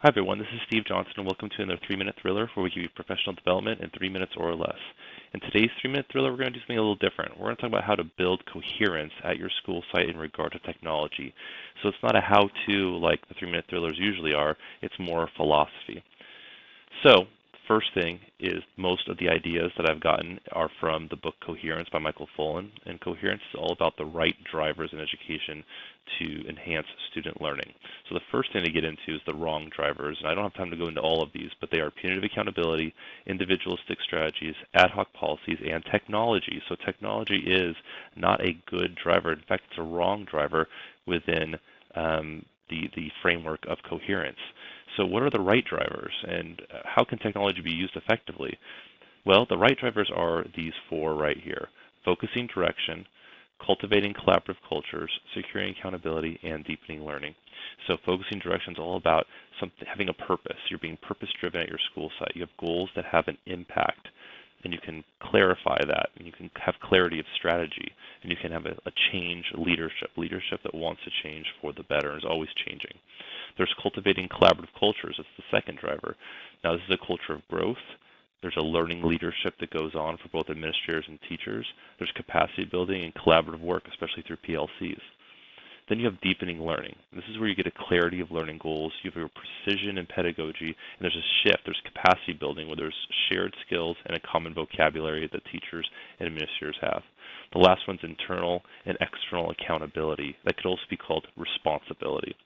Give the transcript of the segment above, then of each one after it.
Hi everyone, this is Steve Johnson and welcome to another 3-minute thriller where we give you professional development in 3 minutes or less. In today's 3-minute thriller, we're going to do something a little different. We're going to talk about how to build coherence at your school site in regard to technology. So it's not a how-to like the 3-minute thrillers usually are, it's more philosophy. So, first thing is most of the ideas that I've gotten are from the book Coherence by Michael Fullan. And coherence is all about the right drivers in education to enhance student learning. So the first thing to get into is the wrong drivers. And I don't have time to go into all of these, but they are punitive accountability, individualistic strategies, ad hoc policies, and technology. So technology is not a good driver. In fact, it's a wrong driver within the framework of coherence. So what are the right drivers, and how can technology be used effectively? Well, the right drivers are these 4 right here: focusing direction, cultivating collaborative cultures, securing accountability, and deepening learning. So focusing direction is all about having a purpose. You're being purpose-driven at your school site. You have goals that have an impact, and you can clarify that, and you can have clarity of strategy, and you can have a change leadership that wants to change for the better and is always changing. There's cultivating collaborative cultures. It's the second driver. Now, this is a culture of growth. There's a learning leadership that goes on for both administrators and teachers. There's capacity building and collaborative work, especially through PLCs. Then you have deepening learning. This is where you get a clarity of learning goals. You have your precision in pedagogy, and there's a shift. There's capacity building where there's shared skills and a common vocabulary that teachers and administrators have. The last one's internal and external accountability. That could also be called responsibility.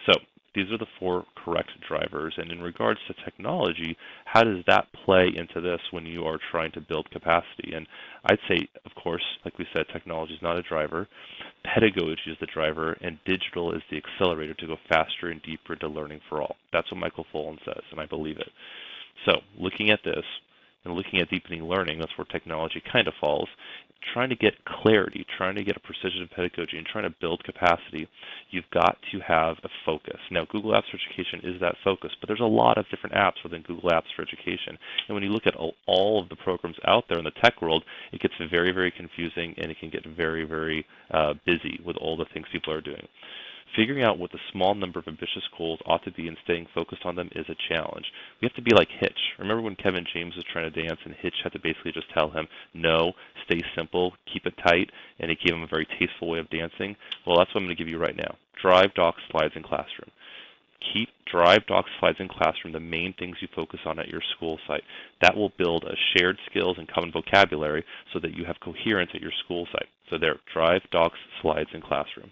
So these are the 4 correct drivers. And in regards to technology, how does that play into this when you are trying to build capacity? And I'd say, of course, like we said, technology is not a driver. Pedagogy is the driver, and digital is the accelerator to go faster and deeper into learning for all. That's what Michael Fullan says, and I believe it. So looking at this and looking at deepening learning, that's where technology kind of falls. Trying to get clarity, trying to get a precision of pedagogy, and trying to build capacity, you've got to have a focus. Now, Google Apps for Education is that focus, but there's a lot of different apps within Google Apps for Education. And when you look at all of the programs out there in the tech world, it gets very, very confusing, and it can get very, very busy with all the things people are doing. Figuring out what the small number of ambitious goals ought to be and staying focused on them is a challenge. We have to be like Hitch. Remember when Kevin James was trying to dance and Hitch had to basically just tell him, no, stay simple, keep it tight, and it gave him a very tasteful way of dancing? Well, that's what I'm going to give you right now. Drive, docs, slides, and classroom. Keep drive, docs, slides, and classroom the main things you focus on at your school site. That will build a shared skills and common vocabulary so that you have coherence at your school site. So there, drive, docs, slides, and classroom.